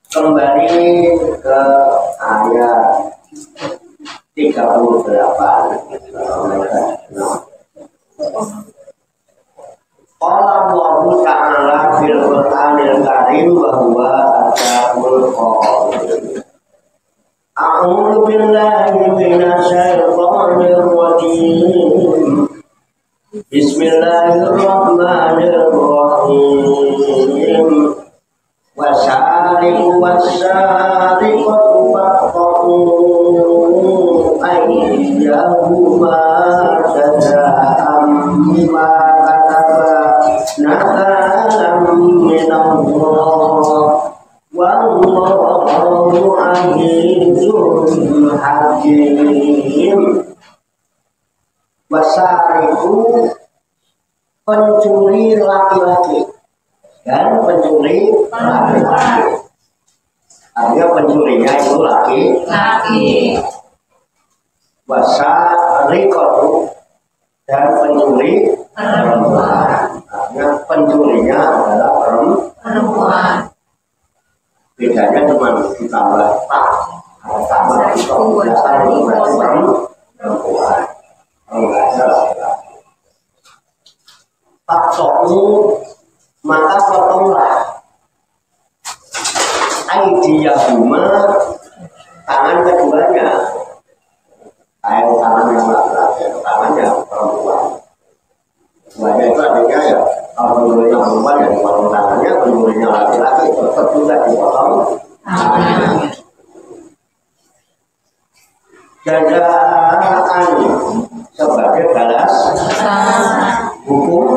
Kembali ke ayat 38. Qala Allahu ta'ala fil Qur'anil Karim bahwa ashabul qadir. A'udzu billahi minasy syaithanir rajim. Bismillahirrahmanirrahim. Wasariqu wasariqatu faqtu aydiyahuma jazaa'an bima kasaba nakalam minallah wallahu azizun hakim. Wasariqu pencuri laki-laki dan pencuri laki-laki. Artinya pencurinya itu laki-laki. Wasariqatu dan pencuri perempuan. Artinya pencurinya adalah perempuan. Bedanya cuma ditambah tak, tambah itu dasar itu berarti perempuan. Enggak ada laki-laki. Faktomu maka potonglah aidiyahuma tangan keduanya, tangan yang laki-laki, tangan yang perempuan. Keduanya itu artinya ya kalau pencurinya perempuan ya dipotong tangannya, pencurinya laki-laki tetap juga dipotong tangannya. Jazaan sebagai balas hukum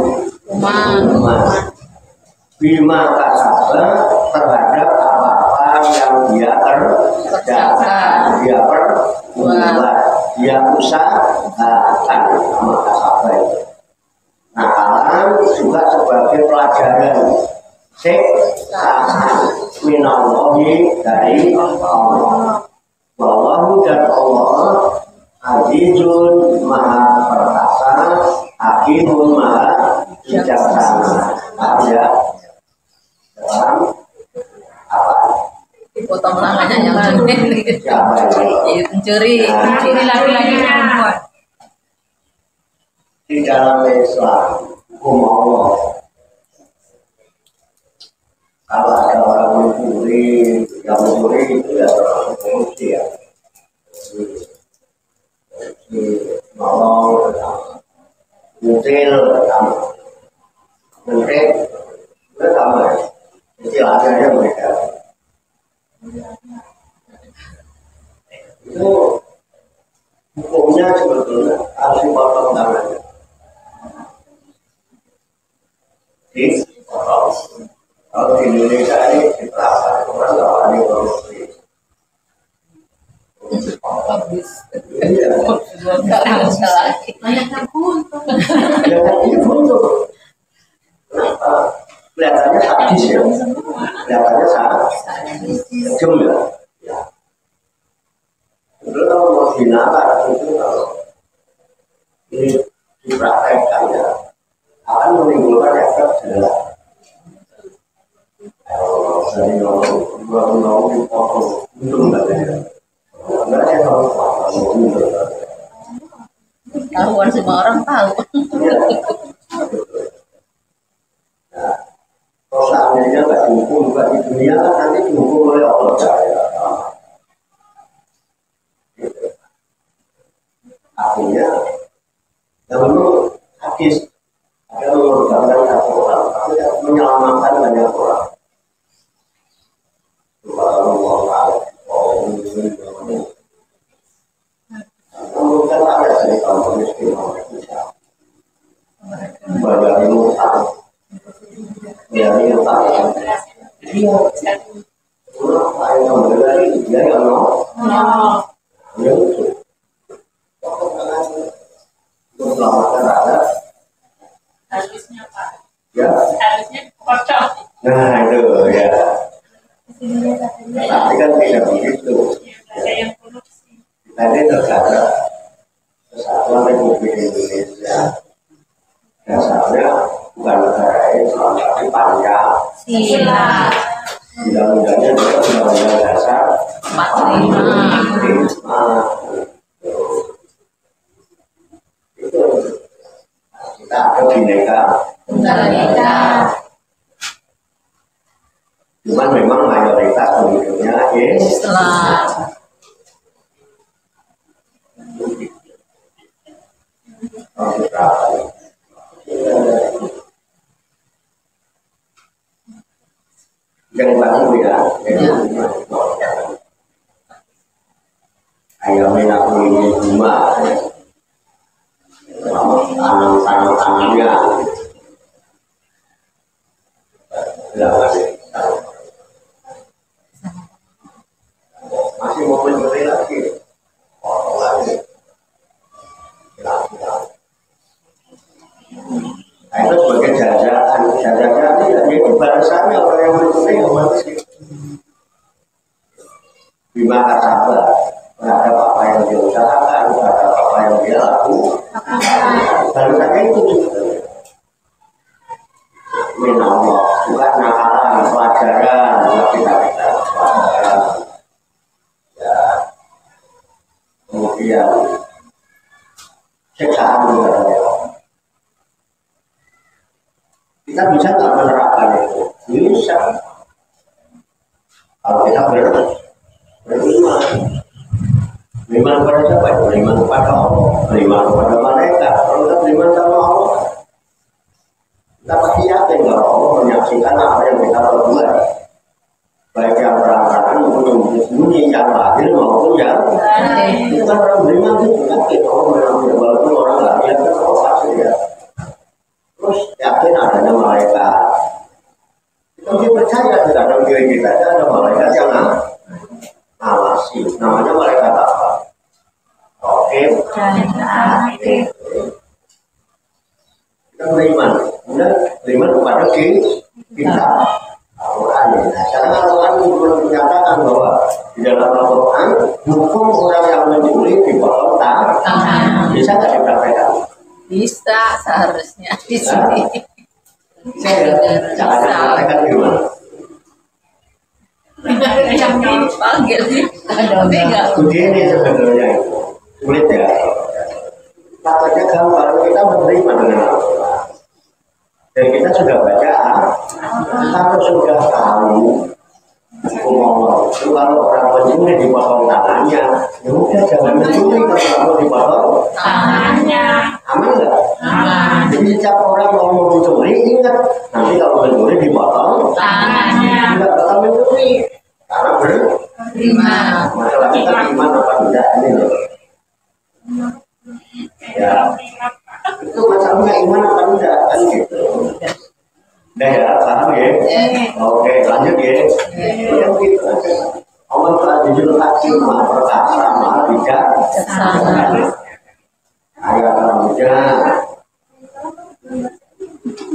bima kasaba terhadap apa-apa yang dia kerjakan, dia perbuat, dia usahakan sama kasaba itu. Nakalan juga sebagai pelajaran siksaan minallahi dari Allah. Wallahu dan Allah azizun maha perkasa, hakimun maha bijaksana. Ya, dalam apa? Dipotong tangannya yang mencuri laki-laki perempuan. Di dalam Islam hukum Allah, kalau ada orang mencuri, yang mencuri itu ya orang korupsi ya. Mau mutil menteri itu sama, istilahnya mereka itu hukumnya sebetulnya harus dipotong tangannya. Kalau di Indonesia ini diterapkan orang nggak wani korupsi. Banyak yang buntung. Ini buntung. Kenapa? Kelihatannya sadis ya. Kelihatannya kejam ya. Itu kalau mau dinalar itu kalau ini dipraktekkan ya akan menimbulkan efek jelas. Kalau dari mau dipotong untung nggak ada. Nggak ada kalau untung. Tahuan semua orang tahu. Nah, kalau seandainya nggak dihukum juga di dunia kan nanti dihukum oleh Allah Jalla. Artinya, yang menurut hadis ada mengorbankan satu orang, tapi menyelamatkan banyak orang. Subhanallah ta'ala. Namun kan ada dari kaum miskin orang Indonesia. Dari utang. Dari utang. Dia kenapa yang membeli dia yang mau? Dia itu. Menyelamatkan rakyat. Harusnya Pak. Ya. Harusnya kocok. Nah itu ya. Tapi kan tidak begitu. Ada yang korupsi. Kita ini negara Kesatuan Republik Indonesia. Dasarnya bukan negara Islam tapi Pancasila. undang-undangnya juga undang-undang dasar 45. Itu kita ada bineka Tunggal Ika. cuman memang mayoritas penduduknya Islam. yang bangun ya, ayam enak ini cuma tanam-tanamnya masih mau mencuri lagi lagi. Nah, itu sebagai jajakan itu balasannya orang yang mencuri masih bima kasaba terhadap apa yang dia usahakan, terhadap apa yang dia lakukan. Balasannya itu juga minallah, bukan nakalan, pelajaran, kita pelajaran. Ya, kemudian siksaan juga ada. Kita bisa nggak menerapkan itu? Bisa. Kalau kita beriman, beriman kepada siapa? Beriman kepada Allah, beriman kepada malaikat. Kalau kita beriman sama Allah, kita pasti yakin kalau Allah menyaksikan apa yang kita perbuat, baik yang berantakan maupun yang bersembunyi, yang lahir maupun yang itu kan orang beriman itu yakin Allah menyaksikan walaupun orang nggak lihat kan Allah pasti ya. Terus yakin adanya malaikat. Kita mesti percaya di dalam diri kita ada malaikat yang ngawasi. Namanya malaikat apa? Oke. Kita beriman. Kemudian beriman kepada kita. Al-Quran. Nah, sekarang Al-Quran menyatakan bahwa di dalam Al-Quran hukum orang yang mencuri dipotong tangan. Bisa nggak dipraktekkan? Bisa seharusnya di sini. Jangan dipraktekkan gimana? Yang dipanggil nih. Tapi enggak. Begini sebenarnya itu sulit ya. Katanya gampang kita menerima dengan Al-Quran. Dan kita sudah baca, kalau sudah tahu hukum Allah, kalau orang mencuri dipotong tangannya, ya udah jangan mencuri kalau dipotong tangannya. Aman nggak? Aman. Jadi setiap orang mau mencuri ingat nanti kalau mencuri dipotong Tangannya. tidak bakal mencuri karena Terima. masalah kita iman apa tidak ini loh. Ya. Itu masalahnya iman apa enggak kan gitu. Udah ya, paham ya? Oke, lanjut ya. Udah gitu aja. Allah telah jujur hakim, maha perkasa, maha bijak. Ayat selanjutnya.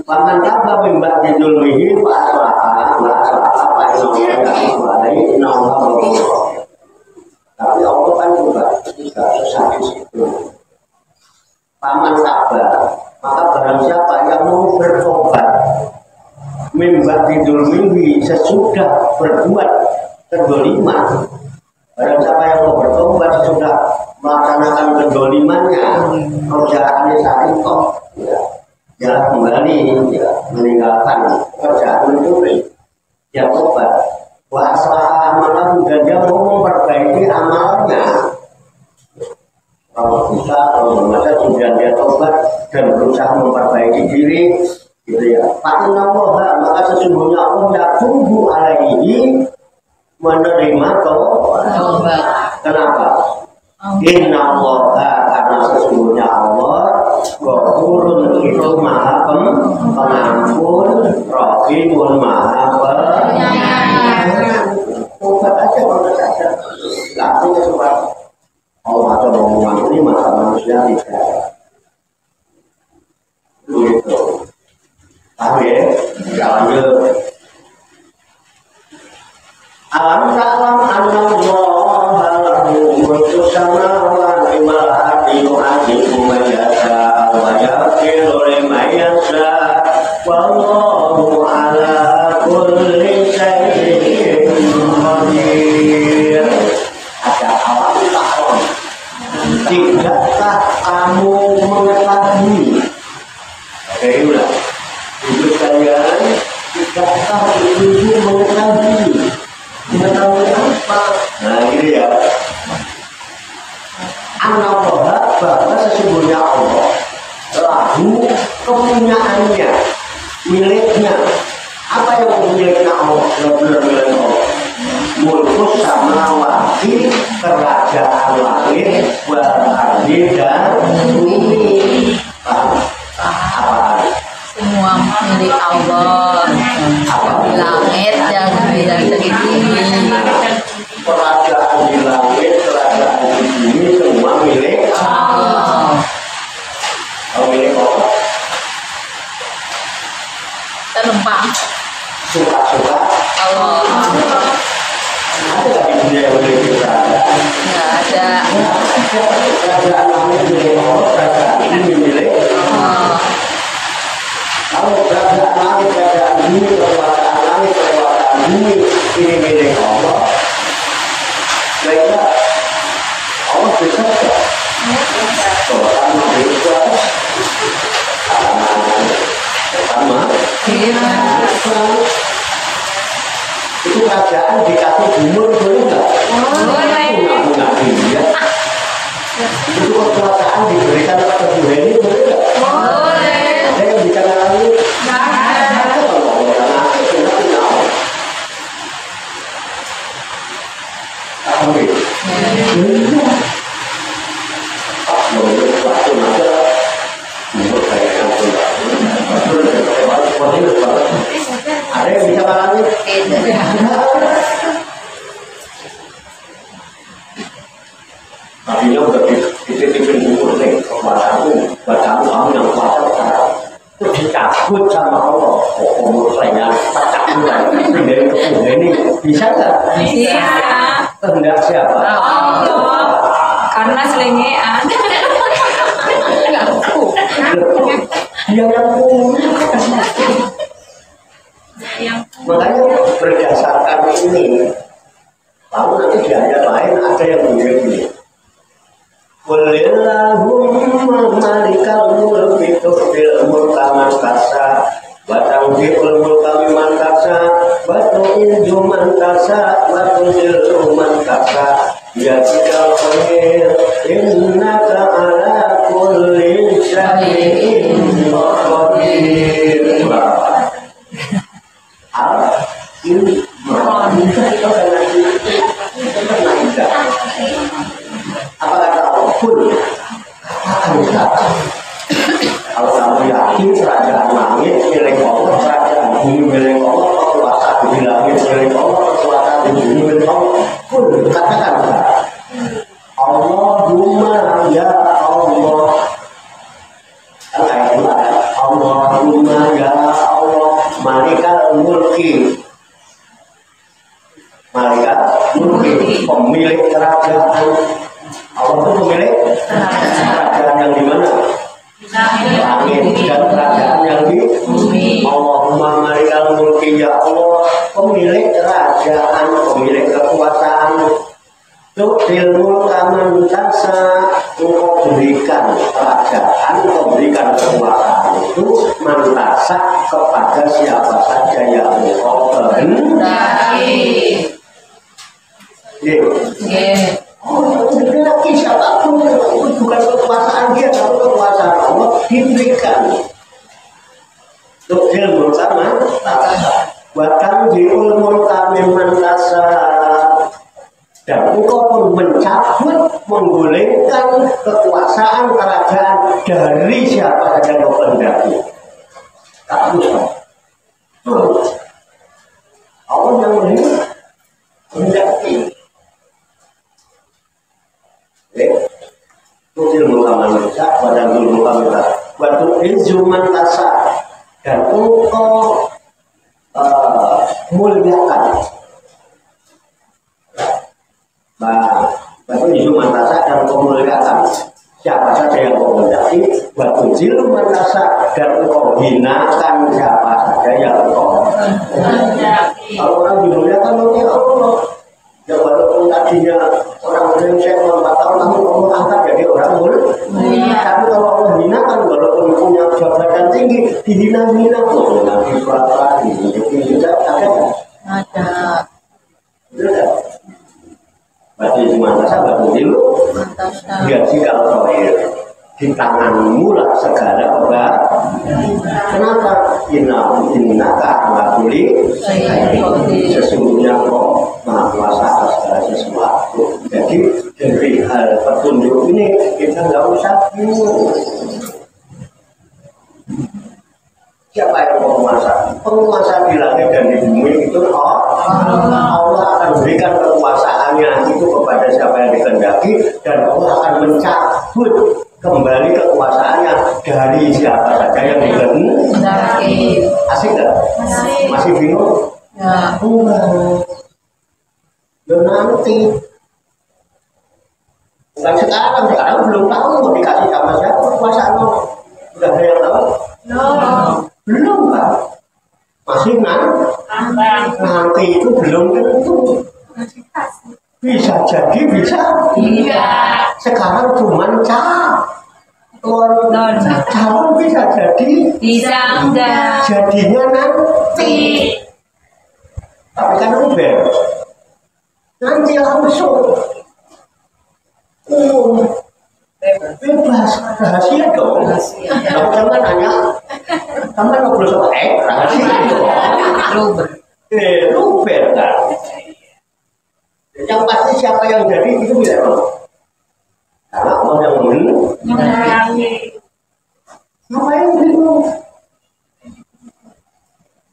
Paman kata bimbak judul mihi pasrah, apa yang namanya kembali tapi Allah kan juga tidak susah di situ. Paman sabar, maka barang siapa yang mau bertobat mimba tidur mimpi sesudah berbuat kedoliman, barang siapa yang mau bertobat sesudah melaksanakan kedolimannya, kerjaannya saat itu, ya kembali, ya, meninggalkan kerjaan mencuri, ya tobat, wasrah amalan dan dia mau memperbaiki amalnya. Kalau bisa, kalau membaca kemudian dia tobat dan berusaha memperbaiki diri, gitu ya. Pak Innallaha, maka sesungguhnya Allah tidak tunggu alaihi menerima tobat. Kenapa? Innallaha, karena sesungguhnya Allah Ghafurun itu maha pengampun, Rahimun maha penyayang. Tobat aja kalau saja, nggak punya sebab. Allah atau mau mengampuni masa manusia tidak. Begitu. Paham ya? Ya lanjut. Alam ta'lam anna Allah lahu mulku samawati wal ardi yu'adzibu man yasha wa yaghfiru liman yasha wallahu ala kulli syai'in sesungguhnya Allah lahu kepunyaannya, miliknya. Apa yang miliknya Allah? Benar-benar milik Allah. Mulkus samawati, kerajaan langit, berarti dan bumi. Apa? Semua milik Allah. Langit dan bumi. Kerajaan di langit, kerajaan di bumi, semua milik Allah. Kalau milik Allah, Kita numpang. suka-suka Allah. ada nggak di dunia yang memiliki kerajaan? Nggak ada. Kerajaan langit milik Allah, kerajaan bumi milik Allah. kalau kerajaan langit, kerajaan bumi, kekuasaan langit, kekuasaan bumi ini milik Allah, baiklah Allah bisa nggak? Pertama itu kerajaan dikasih gubernur boleh nggak? Bunga-bunga dia. Itu kekuasaan diberikan pada Bu Heni boleh nggak? Ada yang bicara lagi? Kalau orang asli kita punya Allah. Amin. Ada yang bisa lagi? Tadinya udah dititipin umur nih, kekuasaanmu, kamu yang kuasa sekarang. Terus dicabut sama Allah, umur saya pecah mulai dari kebun ini, bisa nggak? Bisa. Kehendak siapa? Allah. Karena selengean. Dia yang punya. Makanya berdasarkan ini, kamu nanti di ayat lain ada yang begini. Qulillahumma malikal mulki tu'til mulka man tasha wa tanzi'ul mulka mimman tasha wa tu'izzu man tasha wa tudhillu man tasha biyadikal khair innaka ala kulli syai'in qadir. Apa kata Allah? Kul. Kalau kamu yakin kerajaan langit milik Allah, kerajaan bumi milik Allah, kekuasaan di langit milik Allah, kekuasaan di bumi milik Allah, kul, katakan Allahumma ya Allah. Kan ayat itu ada Allahumma ya Allah malikal mulki. Malaikat mulki, pemilik kerajaan. Allah itu pemilik kerajaan yang di mana? Langit dan kerajaan yang di bumi. Allahumma malikal mulki ya Allah, pemilik kerajaan, pemilik kekuasaan. Tu'til mulka man tasha, engkau berikan kerajaan, engkau berikan kekuasaan itu man tasha kepada siapa saja yang engkau kehendaki. Oh, lagi siapapun itu bukan kekuasaan dia, tapi kekuasaan Allah diberikan. Untuk ilmu sama, bahkan di ilmu kami mentasha, dan engkau pun mencabut, menggulingkan kekuasaan kerajaan dari siapa saja yang kehendaki. Tak bisa. Allah yang menghendaki. Tutil mukaman bisa, badan dulu mukaman bisa. Batu inzuman tasa dan engkau muliakan. Nah, batu inzuman tasa dan engkau muliakan. Siapa saja yang kau mendaki, batu jiluman tasa dan engkau hinakan siapa saja yang kau mendaki. Kalau orang dimuliakan oleh Allah. Ya walaupun tadinya orang Indonesia 4 tahun kamu angkat jadi orang mulia. Tapi kalau Allah hinakan walaupun punya jabatan tinggi dihina-hina kok nanti berapa ini juga ada kan? Ada. Ada. Berarti cuma masa batu dulu. Gaji kalau terakhir. di tanganmu lah segala obat. Kenapa? Innaka ngakuli sesungguhnya kok maha kuasa atas segala sesuatu. Jadi dari hal petunjuk ini kita nggak usah bingung. Siapa yang penguasa? Penguasa di langit dan di bumi itu Allah akan berikan kekuasaannya itu kepada siapa yang dikehendaki, dan Allah akan mencabut kembali kekuasaannya dari siapa saja yang dikehendaki. Asik nggak? Masih bingung? Ya. Ya nanti. Bukan sekarang belum tahu mau dikasih sama siapa kekuasaan Allah. Sudah ada yang tahu? Belum kan? Masih nanti itu belum tentu. Bisa jadi, bisa Tidak. sekarang cuma calon bisa jadi, Bisa enggak. jadinya nanti. Tapi kan udah nanti langsung bebas, rahasia dong. Kalau jangan nanya, kamu ngobrol sama rahasia dong. Luber kan. Yang pasti siapa yang jadi itu bisa dong. Karena Allah yang Mengurangi. ngapain bingung?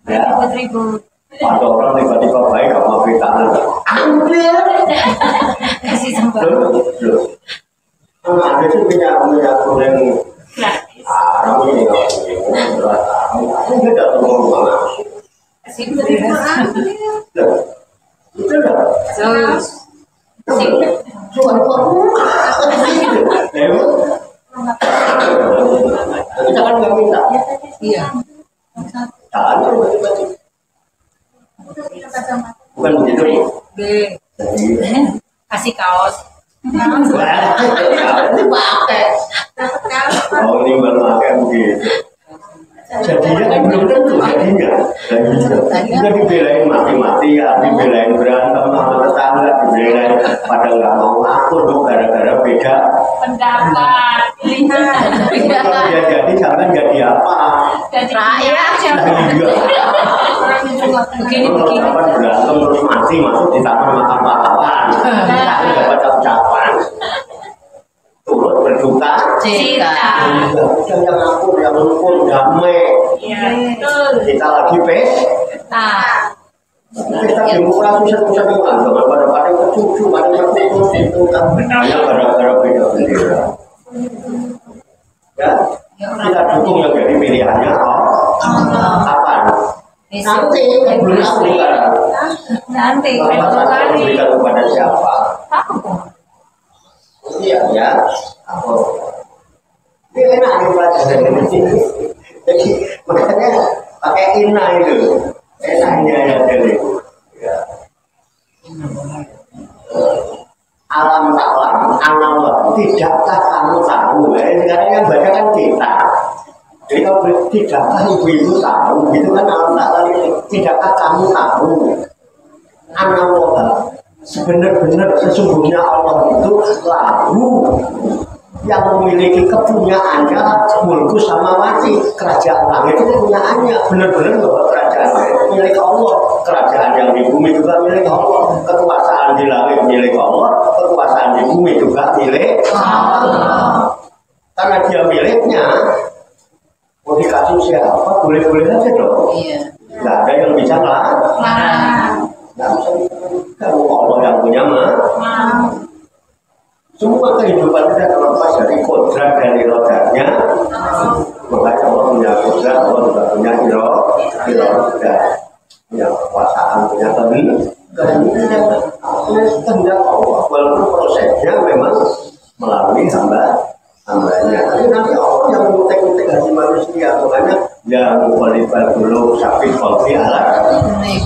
Ya, Ribut. ada orang tiba-tiba baik sama tangan. Ambil. Kasih sembah. Loh. Ada itu punya goreng. Kamu ini nggak punya. Kamu tidak tahu mana. Kasih beras. Itu lah. Terus. Soal apa? Kita kan nggak minta. Iya. Tangan bukan begitu. B. Kasih kaos. Ini pakai. Oh ini baru pakai begitu. Jadinya kan belum tentu jadinya. Juga dibelain mati-matian, dibelain berantem sama tetangga, dibelain pada nggak mau ngaku tuh gara-gara beda Pendapat. Lihat. kalau dia jadi jangan jadi apa. Jadi rakyat. Begini. Dapat berantem terus mati masuk di tangan makan pahlawan. Tapi dapat ucapan turut berduka Cita. yang aku yang rukun damai. Kita lagi pesta demokrasi satu-satu dengan pada kecucu pada tertutup itu kan hanya gara-gara beda bendera. Ya, kita dukung yang jadi pilihannya. Kapan? Nanti belum tahu kan. Nanti. Kalau berikan kepada siapa? Iya ya. Aku. Ini enak nih pelajaran ini. Jadi makanya pakai inna itu. Enaknya ya jadi. Ya. Alam taklam, analog. Tidakkah kamu tahu? Sekarang yang baca kan kita. Jadi kalau tidakkah ibu tahu? Itu kan alam taklam ini. Tidakkah kamu tahu? Analog. Sebenar-benar sesungguhnya Allah itu lahu yang memiliki kepunyaannya mulku samawati, kerajaan langit itu kepunyaannya, benar-benar bahwa kerajaan itu milik Allah, kerajaan yang di bumi juga milik Allah, kekuasaan di langit milik Allah, kekuasaan di bumi juga milik Allah. Karena dia miliknya, mau dikasih siapa boleh-boleh aja dong. Nggak ada yang bisa larang. Kalau Allah yang punya semua kehidupan kita terlepas dari kodrat dan irodatnya. Makanya Allah punya kodrat, Allah juga punya irodat, punya kekuasaan, punya kehendak Allah. Walaupun prosesnya memang melalui hambanya. Tapi nanti Allah yang mengutek-utek hati manusia. Makanya yang mukhalifal dulu sapi kolfi alat.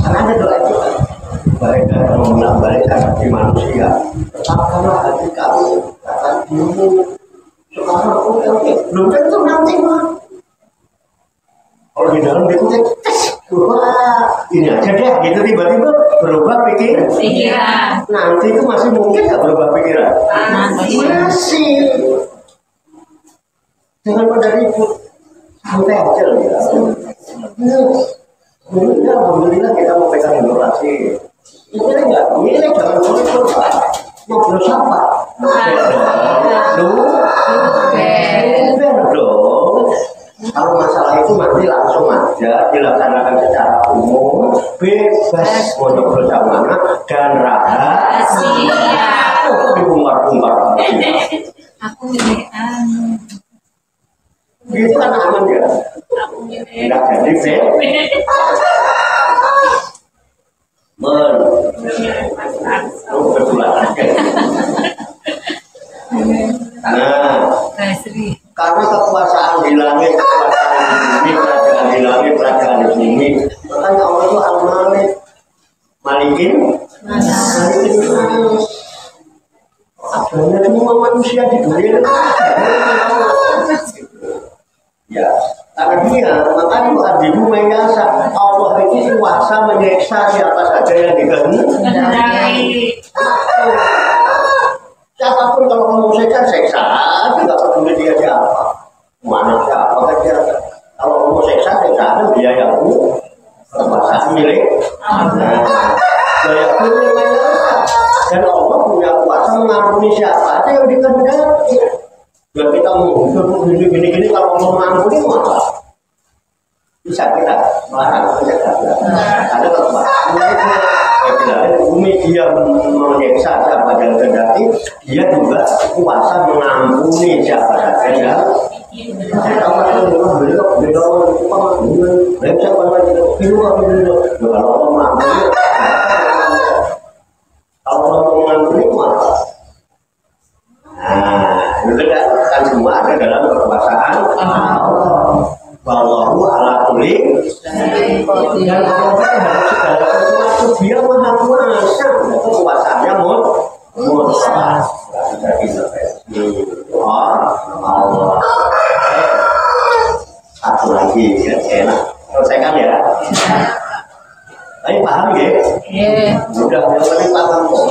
Karena ada doa itu. Baik dan menambahkan hati manusia, tetapkanlah hati kamu, kata dirimu. Sekarang oke, belum tentu nanti mah. Kalau di dalam dikutik, wah ini aja deh, gitu tiba-tiba berubah pikiran. Nanti itu masih mungkin nggak berubah pikiran? Masih. Jangan pada ribut, santai aja lah ya. Ya, alhamdulillah kita mau pegang demokrasi. Ini enggak, ini jangan sulit Pak. Ngobrol siapa? Bener dong. Kalau masalah itu nanti langsung aja dilaksanakan secara umum, bebas mau ngobrol sama mana dan rahasia. Dibongkar-bongkar. Aku ini Gitu kan aman ya? aku ini Tidak jadi kebetulan aja. Nah, Basri. karena kekuasaan di langit, kekuasaan di bumi, kerajaan di langit, kerajaan di bumi, makanya Allah itu al-Malik, Malikin, adanya semua manusia di dunia. Ya, karena dia, makanya adibu mayasa, Allah itu kuasa menyiksa siapa saja yang dikehendaki. Siapapun kalau mau seksa, tidak peduli dia siapa, mana siapa kan dia. Kalau mau seksa, dia yang kekuasaan milik. Dia punya mayasa, dan Allah punya kuasa mengampuni siapa aja yang dikehendaki. Dan kita mau gini kalau mau mengampuni maka bisa kita melarang saja. Ada kekuasaan bumi dia menyiksa siapa yang terjadi, dia juga kuasa mengampuni siapa saja yang kan semua ada dalam kekuasaan Allah. Wallahu ala kulli syai'in qadir. Dan Allah terhadap segala sesuatu dia maha kuasa. Kekuasaannya mutlak. Tidak bisa Allah. Satu lagi ya, enak. Selesaikan ya. Tapi paham ya? Sudah yang penting paham kok.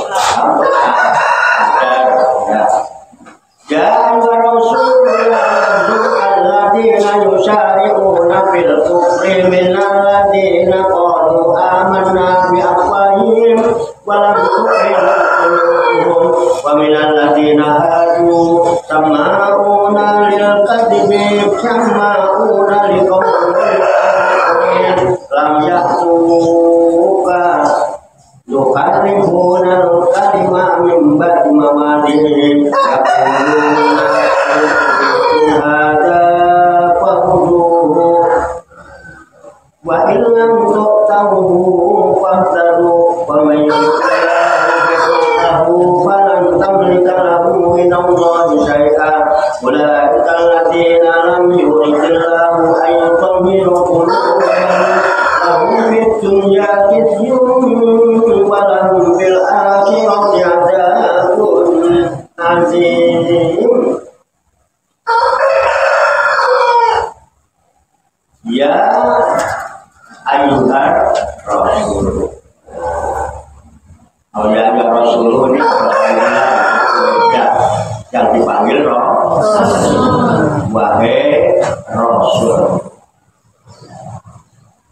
Ya Rasulullah alladzina yusari'una fil kufri minal ladzina qalu amanna bi afwahihim wa lam tu'min qulubuhum wa minal ladzina hadu sama'una lil kadhibi sama'una liqawmin lam ya'tuka yuharrifuna al-kalima min ba'di mawadhihi yaquluna hadza fahduhu wa illam tu'tahu fahdaru wa man yu'tahu falan tamlika lahu min Allahi syai'an ulaika alladziina lam yuridillahu an yutahhira qulubahum lahum fid dunya khizyun wa lahum fil akhirati 'adzabun 'adzim. Ya ayyuhar rasul. Oh ya rasul ini yang dipanggil rasul. Wahai rasul.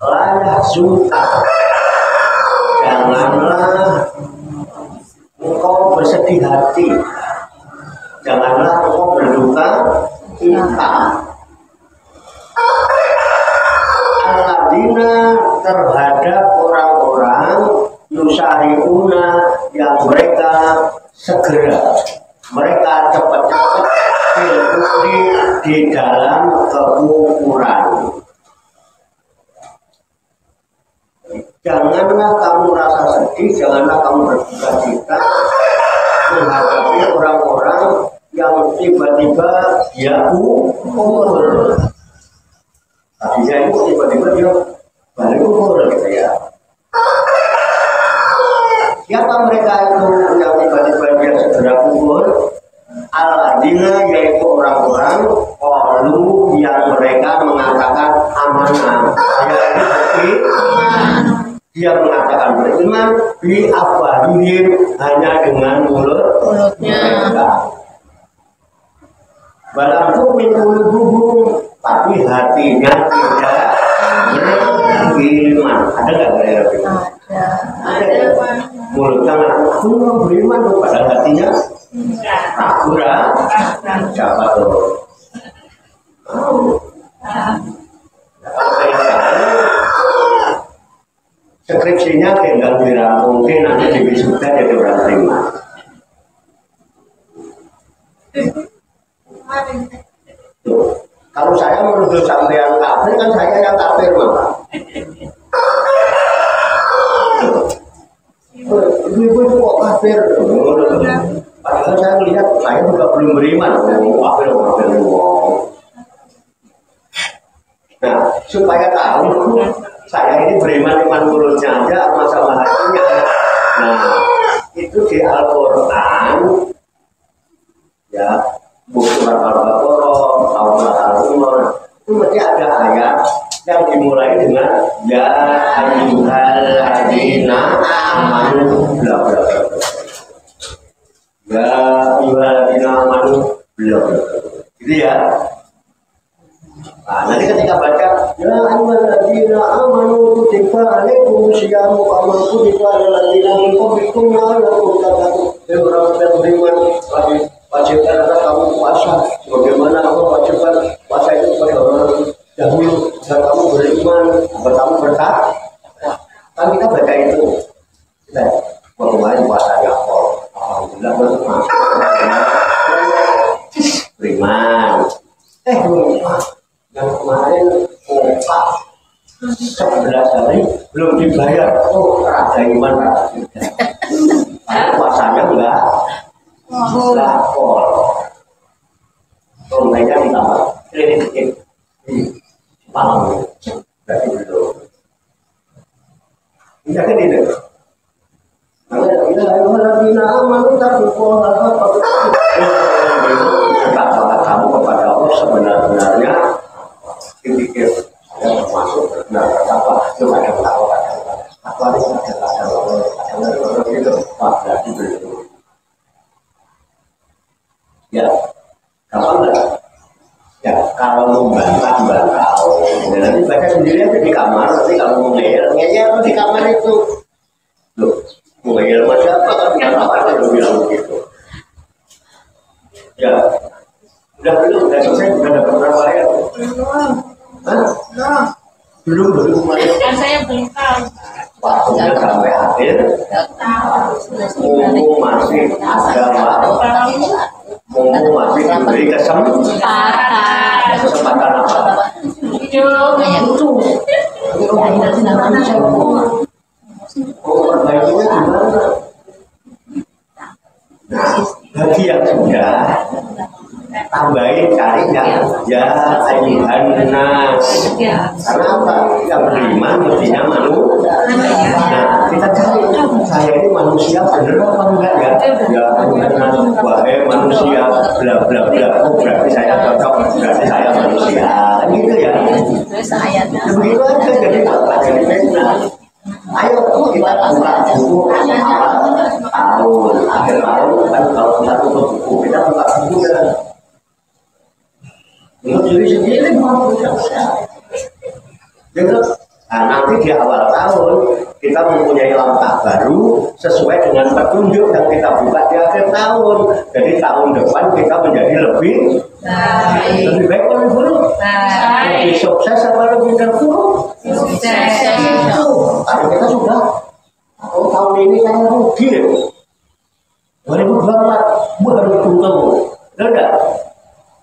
Layak suka. Janganlah engkau bersedih hati. Janganlah engkau berduka cita. Alladzina terhadap orang-orang yusari'una yang mereka segera, mereka cepat-cepat di dalam kekufuran. Janganlah kamu rasa sedih, janganlah kamu berduka cita menghadapi orang-orang yang tiba-tiba dia kufur. Tadinya itu tiba-tiba dia balik kufur gitu ya. Siapa mereka itu yang tiba-tiba dia segera kufur? Alladzina yaitu orang-orang qalu yang mereka mengatakan amanah. Dia mengatakan beriman bi afwahihim hanya dengan mulutnya. Walaupun minum tapi hatinya tidak beriman. Ada nggak kira-kira? Ada. Mulutnya aku mau beriman tuh, padahal hatinya ragu. Siapa tuh? Skripsinya tinggal dirampungin, nanti di wisuda jadi orang terima. Tuh. Kalau saya menuduh sampai yang kafir, kan saya yang kafir, Mama. Ibu itu kok kafir? Padahal saya melihat saya juga belum beriman. Kafir. Nah, supaya tahu saya ini beriman mulutnya aja, masalah hatinya. Nah, itu di Al-Quran, ya, buku surat Al-Baqarah, Al-Umar, itu mesti ada ayat yang dimulai dengan ya ayyuhalladzina amanu bla bla bla. Ya ayyuhalladzina amanu bla bla. Gitu ya. Nah, nanti ketika baca ya ayyuhalladzina amanu kutiba alaikum syiyamu kama kutiba alal ladzina min qablikum la'allakum tattaqun. Orang beriman wajibkan kamu puasa sebagaimana Allah wajibkan puasa itu kepada orang dahulu dan kamu beriman agar kamu bertakwa. Kan kita baca itu. Nah, kemarin puasanya alhamdulillah masuk beriman. Yang kemarin muka 11 hari belum dibayar. Oh, ada iman puasanya enggak lapor. Mereka ditambah sedikit malam berarti belum. Ini kan ini. Maka kita ayyuhalladzina amanu taqullaha kata kamu kepada Allah sebenarnya dipikir saya termasuk benar apa itu ada apa itu berarti belum. Ya, kalau enggak, ya kalau membantah, nanti baca sendiri aja di kamar. Nanti kalau mau ngeyel di kamar itu, loh, mau ngeyel sama siapa? Kan apa yang bilang begitu? Ya, udah selesai, udah dapat berapa ayat? Belum. Kan saya belum tahu. Waktunya sampai akhir. Mumpung masih ada mumpung masih diberi kesempatan apa? Perbaikinya gimana? Nah, bagi yang sudah tambahin cari ya ayyuhan nas. Karena apa? Yang beriman mestinya manusia. Nah, kita cari saya ini manusia benar apa enggak ya? Ya ayyuhan nas, wahai manusia, bla bla bla. Oh, berarti saya cocok, berarti saya manusia. Kan gitu ya. Begitu aja jadi apa? Jadi benar. Ayo kita buka buku tahun akhir tahun kan kalau kita tutup buku kita buka buku dan untuk diri sendiri mau gitu. Nah, nanti di awal tahun kita mempunyai langkah baru sesuai dengan petunjuk yang kita buka di akhir tahun. Jadi tahun depan kita menjadi lebih baik atau buruk? Lebih sukses atau lebih terpuruk? Sukses. Karena kita sudah tahun ini saya rugi 2024 baru untung. Enggak.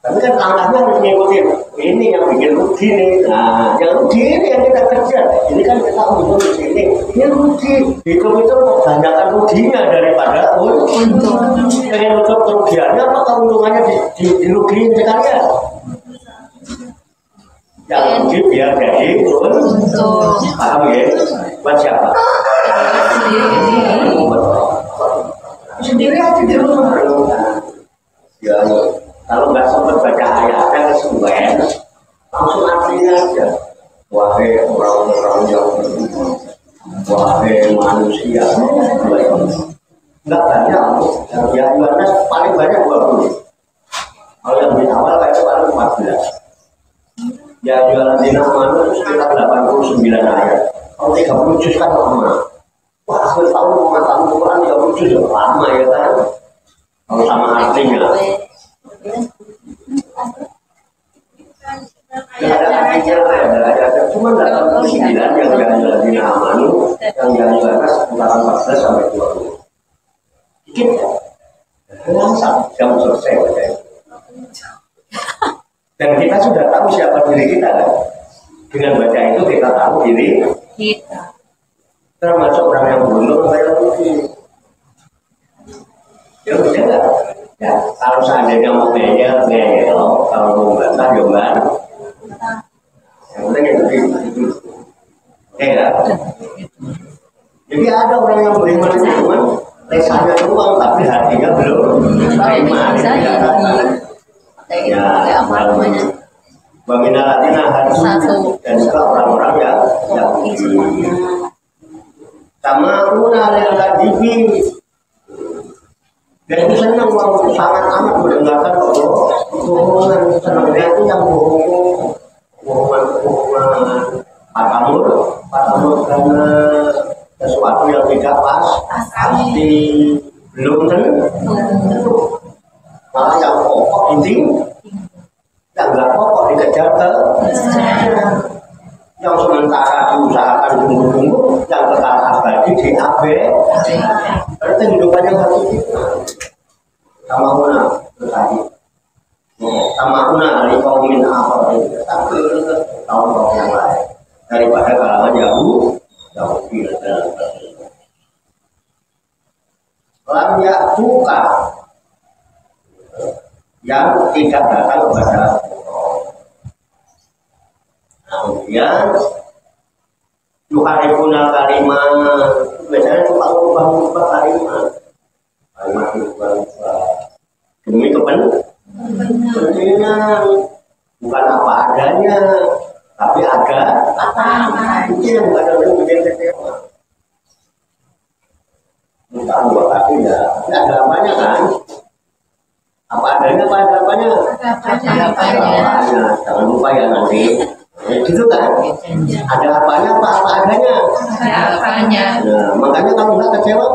Tapi kan langkahnya harus ngikutin. Ini yang bikin rugi nih. Nah, yang rugi ini yang kita kerja. Ini kan kita untung di sini. Ini rugi. Hitung itu kebanyakan ruginya daripada untung. Pengen untuk kerugiannya apa keuntungannya dirugiin sekalian? Yang rugi biar jadi untung. Paham ya? Buat siapa? Sendiri aja di rumah. Ya. Kalau nggak sempat baca ayatnya kesuwen, langsung artinya aja. Wahai orang-orang yang beriman, wahai manusia, nggak banyak. Ya Yohanes paling banyak 20. Kalau yang di awal kayak paling 14. Ya jualan di nama itu sekitar 89 ayat. Kalau 30 juz kan lama. Wah, akhir tahun mengatakan Quran 30 juz lama ya kan. Kalau sama artinya. Ya ada artinya, ada cuma 89 yang jualan di nama itu, yang jualan sekitar 14 sampai 20. Dikit ya. Langsung jam selesai aja. Dan kita sudah tahu siapa diri kita kan. Dengan baca itu kita tahu diri kita. Termasuk orang yang beruntung saya mungkin. Ya udah enggak? Ya, kalau seandainya mau ngeyel, kalau mau bantah, ya bantah. Yang penting itu. Oke ya. Jadi ada orang yang beriman itu cuma lesannya doang, tapi hatinya belum beriman. Ya, Bagaimana Latina harus dan juga orang-orang yang sama guna yang tadi dan itu senang orang sangat amat mendengarkan bohongan senangnya itu yang bohongan patamur karena sesuatu yang tidak pasti belum tentu malah yang pokok inti yang nggak pokok dikejar ke yang sementara diusahakan tunggu-tunggu yang kekal abadi di AB berarti kehidupannya harus sama guna tadi sama guna dari kaum min apa tapi kaum yang lain daripada kalangan Yahudi dan lam ya'tuka yang tidak datang kepada kemudian yuharifuna kalimat biasanya suka ubah kalimat demi kepentingan bukan apa adanya tapi ada itu yang kadang-kadang bikin kecewa bukan dua kaki ya tapi ada apanya kan apa adanya jangan lupa ya nanti gitu kan ada apanya apa adanya nah, makanya kalau nggak kecewa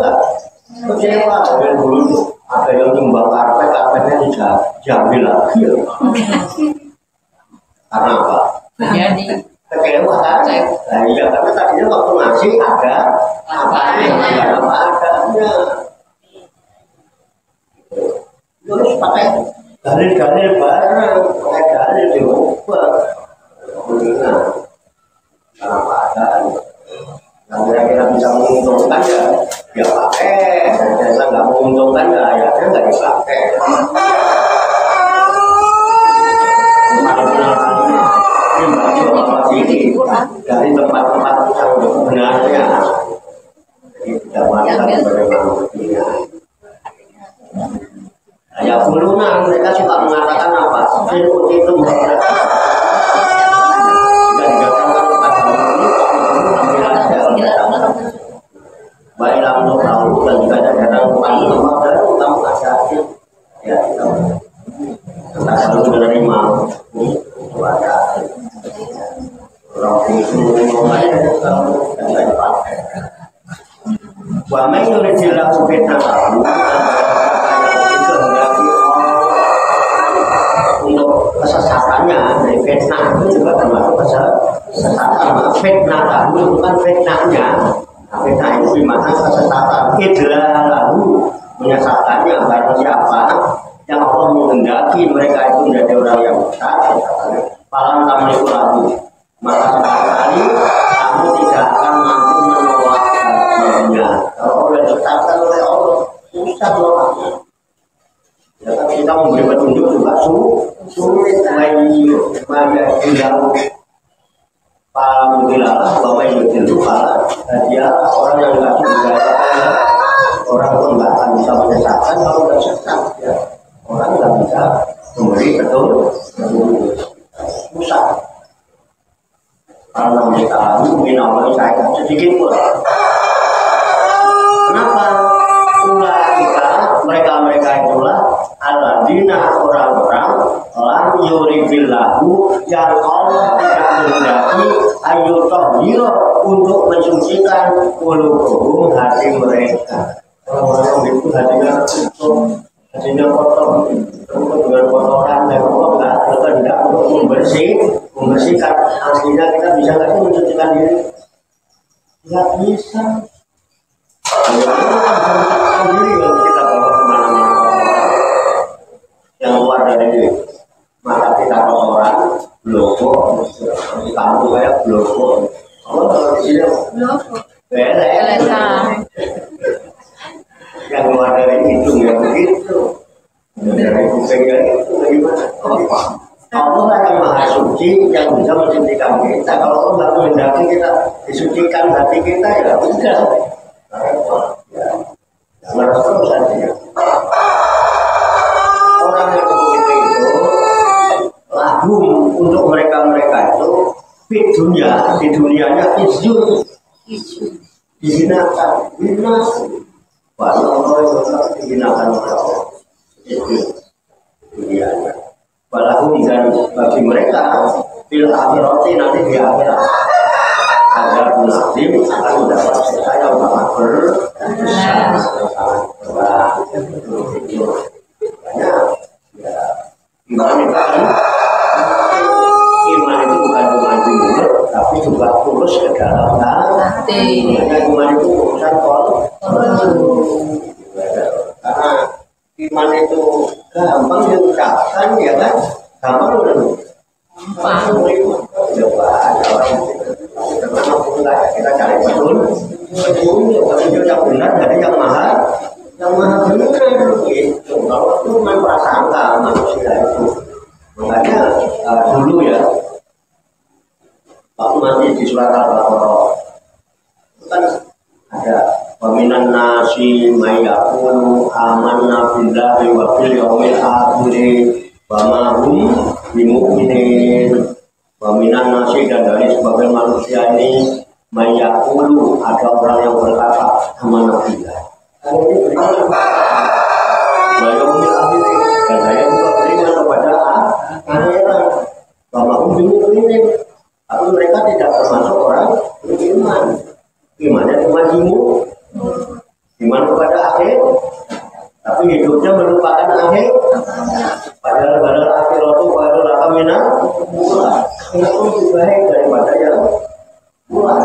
dulu ada yang nyumbang karpetnya diambil lagi ya. Karena apa? Jadi kecewa kan? Nah, iya karena tadinya waktu ngasih ada apa adanya terus pakai dalil-dalil bareng pakai dalil diubah benar karena adanya yang kira-kira bisa menguntungkan ya pakai dan jasa nggak menguntungkan ya ayatnya nggak dipakai dari tempat-tempat yang sebenarnya jadi tidak masalah bagaimana ya puluhan mereka suka mengatakan apa seperti itu mereka baiklah untuk tahu dan jika datang kembali baru kamu kasih hasil ya kita selalu menerima kepada orang itu mengenai kamu dan saya pakai wamai yuridillah fitnah untuk kesesatannya dari fitnah itu juga termasuk kesesatan fitnah kamu itu kan fitnahnya fitnah itu dimana kesesatan idlah lalu menyesatkannya karena siapa yang Allah menghendaki mereka itu menjadi orang yang besar palang kamu itu lalu maka sekali kamu tidak akan mampu menolak bagiannya kalau Allah ditetapkan oleh Allah susah menolaknya ya kan kita memberi petunjuk juga sulit banyak tidak Alhamdulillah bahwa itu para dia orang yang nggak bisa orang pun nggak akan bisa menyesatkan kalau nggak sesat ya orang nggak bisa memberi betul susah karena mereka mungkin awalnya saya sedikit pun kenapa mereka itulah aladina orang-orang sesuatu yang Allah tidak menghendaki ayu tohiro untuk mensucikan qulubuhum hati mereka. Orang-orang itu hatinya tutup, hatinya kotor, dengan kotoran dan Allah tidak untuk membersihkan. Aslinya kita bisa nggak sih mensucikan diri? Nggak bisa. Sendiri kalau kita bawa kemana-mana yang luar dari diri, maka kita kotoran, bloko, kamu kayak bloko. Kalau di sini beres. Yang luar dari hidung ya begitu, dari kupingnya itu bagaimana? Allah lah yang maha suci yang bisa mensucikan kita. Kalau Allah menghendaki kita disucikan hati kita ya udah. Harus terus saja. Orang yang begitu itu lagu untuk mereka itu di dunianya izjur, dihinakan, walau Allah dihinakan oleh Allah itu dunianya. Walau dan bagi mereka fil akhirati nanti di akhirat ada munafik akan mendapat siksa yang sangat besar, sangat berat. Itu makanya ya iman itu bukan cuma di mulut tapi juga tulus ke dalam hati. Makanya iman itu urusan karena iman itu gampang diucapkan ya kan, gampang udah coba ada orang kita cari betul yang benar dari yang maha benar gitu. Kalau itu main prasangka manusia itu, makanya dulu ya waktu nanti di surat Al-Baqarah kan ada waminan nasi mayakulu amanna billahi wa bil yaumil akhir wa ma hum bimu'minin. Waminan nasi dan dari sebagian manusia ini mayakulu ada orang yang berkata amanna billah. Kalau ini beriman wa yaumil akhir dan saya juga beriman kepada akhirat. Wa ma hum bimu'minin. Tapi mereka tidak termasuk orang beriman. Imannya cuma iman kepada akhir, tapi hidupnya melupakan akhir. Padahal akhir itu baru lakamina mulai. Itu lebih baik daripada yang mulai.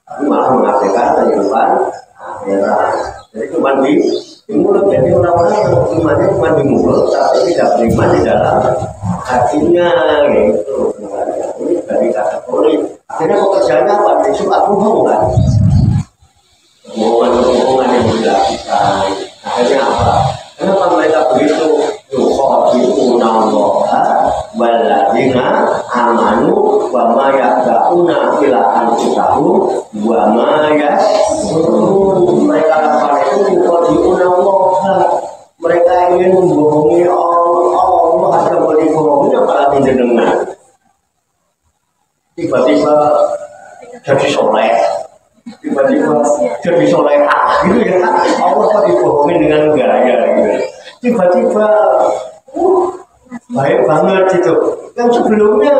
Tapi malah mengabaikan kehidupan akhirat. Jadi cuma di mulut. Jadi orang-orang yang imannya cuma di mulut, tapi tidak beriman di dalam hatinya gitu. Ini dari kategori. Akhirnya pekerjaannya apa? Suka bohong kan? Bohongan yang dilakukan. Akhirnya apa? Kenapa mereka begitu? Yukhadi'una Allah walladzina amanu wa ma yaqdauna ila anfusahum wa ma yashurun. Mereka lakukan itu yukhadi'una Allah. Mereka ingin membohongi Allah. Ada boleh bohongi apalagi jenengan. Tiba-tiba jadi soleh, tiba-tiba jadi soleha, gitu ya. Allah kok dibohongin dengan gaya gitu. Tiba-tiba baik banget gitu. Yang sebelumnya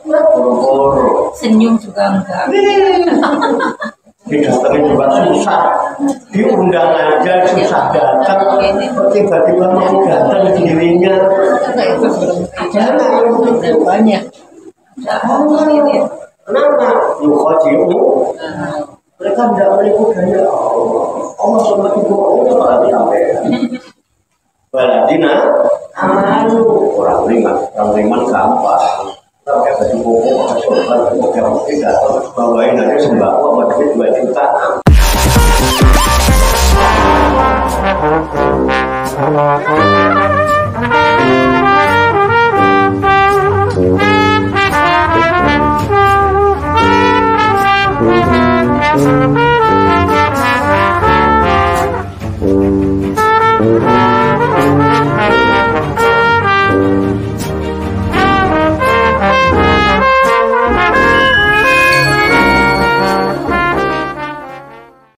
boro-boro. Senyum juga enggak. Didatengin juga susah, diundang aja susah datang. Tiba-tiba mau datang dirinya. Jangan itu banyak. Kenapa? Yukhadi'u. Mereka tidak menipu gaya Allah sama ibu Allah malah disampaikan. Waladina amanu. Orang beriman gampang. Kalau kayak baju koko, pakai sorban, pakai tidak bawain aja sembako sama duit 2 juta.